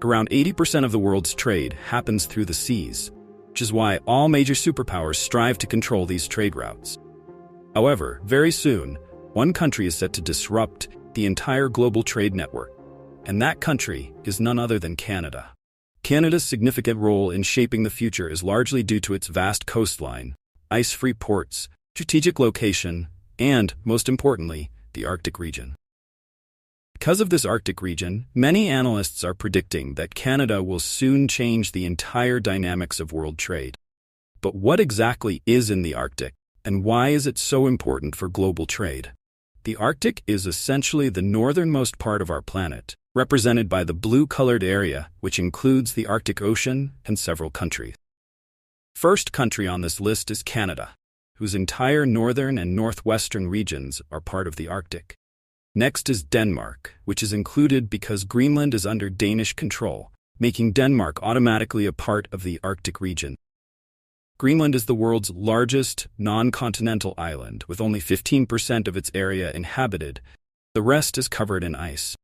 Around 80% of the world's trade happens through the seas, which is why all major superpowers strive to control these trade routes. However, very soon, one country is set to disrupt the entire global trade network, and that country is none other than Canada. Canada's significant role in shaping the future is largely due to its vast coastline, ice-free ports, strategic location, and, most importantly, the Arctic region. Because of this Arctic region, many analysts are predicting that Canada will soon change the entire dynamics of world trade. But what exactly is in the Arctic, and why is it so important for global trade? The Arctic is essentially the northernmost part of our planet, represented by the blue-colored area, which includes the Arctic Ocean and several countries. First country on this list is Canada, whose entire northern and northwestern regions are part of the Arctic. Next is Denmark, which is included because Greenland is under Danish control, making Denmark automatically a part of the Arctic region. Greenland is the world's largest non-continental island, with only 15% of its area inhabited. The rest is covered in ice.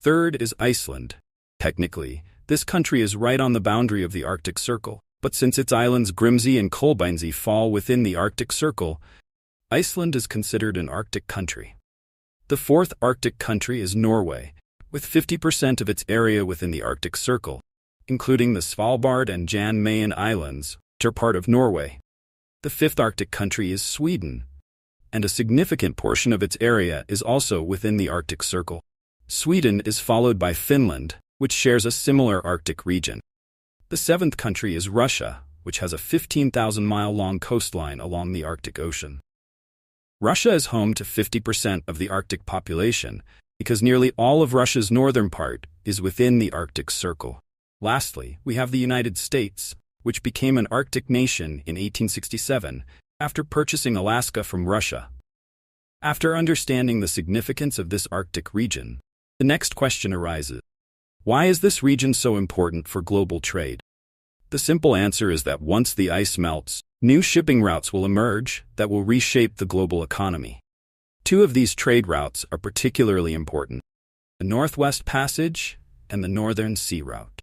Third is Iceland. Technically, this country is right on the boundary of the Arctic Circle, but since its islands Grimsey and Kolbeinsey fall within the Arctic Circle, Iceland is considered an Arctic country. The fourth Arctic country is Norway, with 50% of its area within the Arctic Circle, including the Svalbard and Jan Mayen Islands, which are part of Norway. The fifth Arctic country is Sweden, and a significant portion of its area is also within the Arctic Circle. Sweden is followed by Finland, which shares a similar Arctic region. The seventh country is Russia, which has a 15,000-mile-long coastline along the Arctic Ocean. Russia is home to 50% of the Arctic population because nearly all of Russia's northern part is within the Arctic Circle. Lastly, we have the United States, which became an Arctic nation in 1867 after purchasing Alaska from Russia. After understanding the significance of this Arctic region, the next question arises: why is this region so important for global trade? The simple answer is that once the ice melts, new shipping routes will emerge that will reshape the global economy. Two of these trade routes are particularly important: the Northwest Passage and the Northern Sea Route.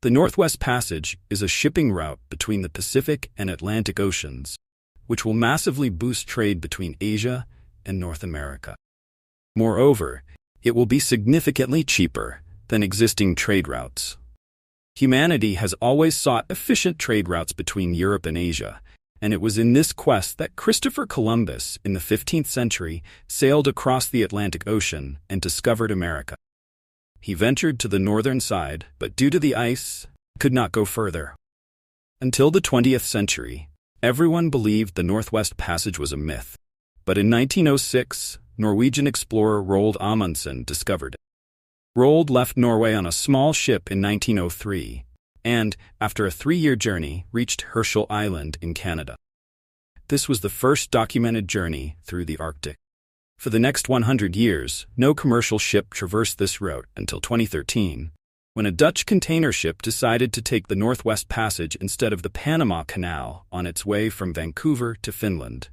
The Northwest Passage is a shipping route between the Pacific and Atlantic Oceans, which will massively boost trade between Asia and North America. Moreover, it will be significantly cheaper than existing trade routes. Humanity has always sought efficient trade routes between Europe and Asia, and it was in this quest that Christopher Columbus, in the 15th century, sailed across the Atlantic Ocean and discovered America. He ventured to the northern side, but due to the ice, could not go further. Until the 20th century, everyone believed the Northwest Passage was a myth. But in 1906, Norwegian explorer Roald Amundsen discovered it. Roald left Norway on a small ship in 1903, and, after a 3-year journey, reached Herschel Island in Canada. This was the first documented journey through the Arctic. For the next 100 years, no commercial ship traversed this route until 2013, when a Dutch container ship decided to take the Northwest Passage instead of the Panama Canal on its way from Vancouver to Finland.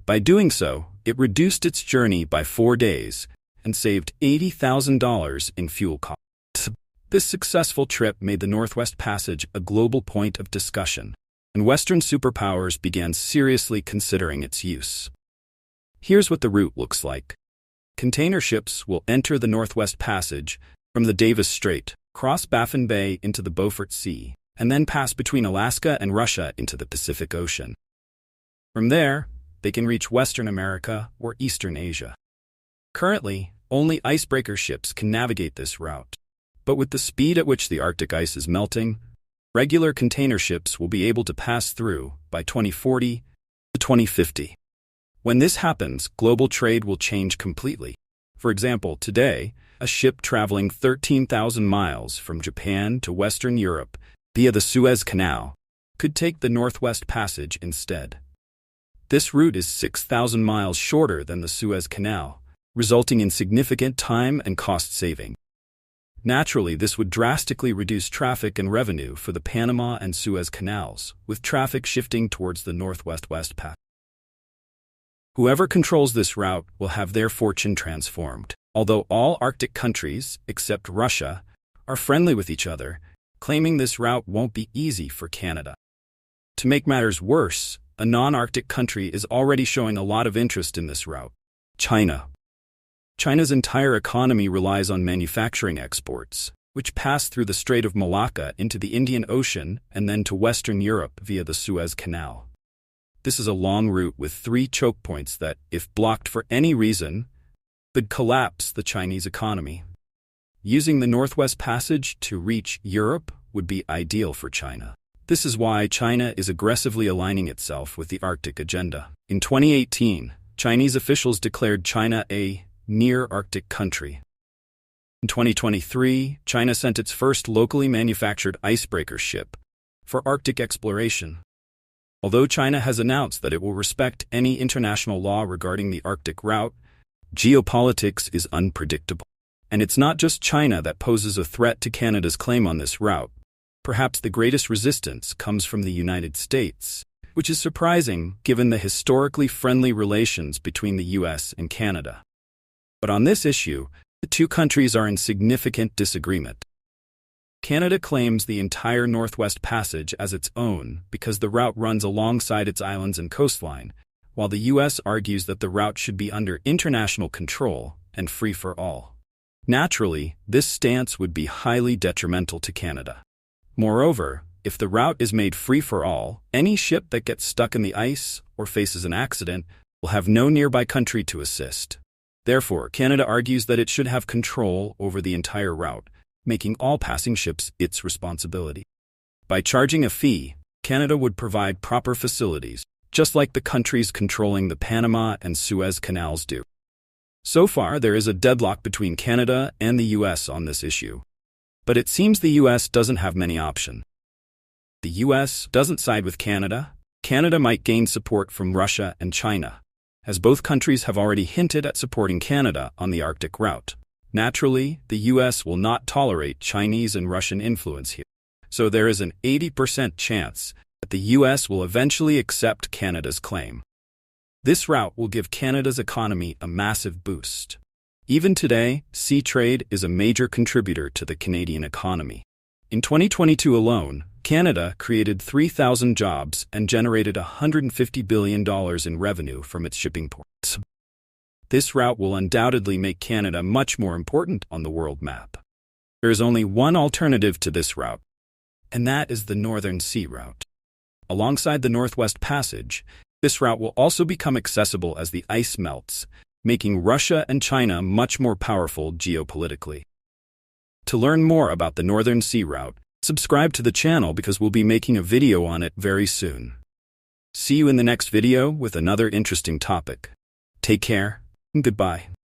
By doing so, it reduced its journey by 4 days and saved $80,000 in fuel costs. This successful trip made the Northwest Passage a global point of discussion, and Western superpowers began seriously considering its use. Here's what the route looks like. Container ships will enter the Northwest Passage from the Davis Strait, cross Baffin Bay into the Beaufort Sea, and then pass between Alaska and Russia into the Pacific Ocean. From there, they can reach Western America or Eastern Asia. Currently, only icebreaker ships can navigate this route. But with the speed at which the Arctic ice is melting, regular container ships will be able to pass through by 2040 to 2050. When this happens, global trade will change completely. For example, today, a ship traveling 13,000 miles from Japan to Western Europe via the Suez Canal could take the Northwest Passage instead. This route is 6,000 miles shorter than the Suez Canal, resulting in significant time and cost saving. Naturally, this would drastically reduce traffic and revenue for the Panama and Suez Canals, with traffic shifting towards the Northwest Passage. Whoever controls this route will have their fortune transformed. Although all Arctic countries, except Russia, are friendly with each other, claiming this route won't be easy for Canada. To make matters worse, a non-Arctic country is already showing a lot of interest in this route: China. China's entire economy relies on manufacturing exports, which pass through the Strait of Malacca into the Indian Ocean and then to Western Europe via the Suez Canal. This is a long route with 3 choke points that, if blocked for any reason, would collapse the Chinese economy. Using the Northwest Passage to reach Europe would be ideal for China. This is why China is aggressively aligning itself with the Arctic agenda. In 2018, Chinese officials declared China a near-Arctic country. In 2023, China sent its first locally manufactured icebreaker ship for Arctic exploration. Although China has announced that it will respect any international law regarding the Arctic route, geopolitics is unpredictable. And it's not just China that poses a threat to Canada's claim on this route. Perhaps the greatest resistance comes from the United States, which is surprising given the historically friendly relations between the US and Canada. But on this issue, the two countries are in significant disagreement. Canada claims the entire Northwest Passage as its own because the route runs alongside its islands and coastline, while the US argues that the route should be under international control and free for all. Naturally, this stance would be highly detrimental to Canada. Moreover, if the route is made free for all, any ship that gets stuck in the ice or faces an accident will have no nearby country to assist. Therefore, Canada argues that it should have control over the entire route, making all passing ships its responsibility. By charging a fee, Canada would provide proper facilities, just like the countries controlling the Panama and Suez Canals do. So far, there is a deadlock between Canada and the US on this issue. But it seems the US doesn't have many options. The US doesn't side with Canada. Canada might gain support from Russia and China, as both countries have already hinted at supporting Canada on the Arctic route. Naturally, the US will not tolerate Chinese and Russian influence here, so there is an 80% chance that the US will eventually accept Canada's claim. This route will give Canada's economy a massive boost. Even today, sea trade is a major contributor to the Canadian economy. In 2022 alone, Canada created 3,000 jobs and generated $150 billion in revenue from its shipping ports. This route will undoubtedly make Canada much more important on the world map. There is only one alternative to this route, and that is the Northern Sea Route. Alongside the Northwest Passage, this route will also become accessible as the ice melts, making Russia and China much more powerful geopolitically. To learn more about the Northern Sea Route, subscribe to the channel because we'll be making a video on it very soon. See you in the next video with another interesting topic. Take care, and goodbye.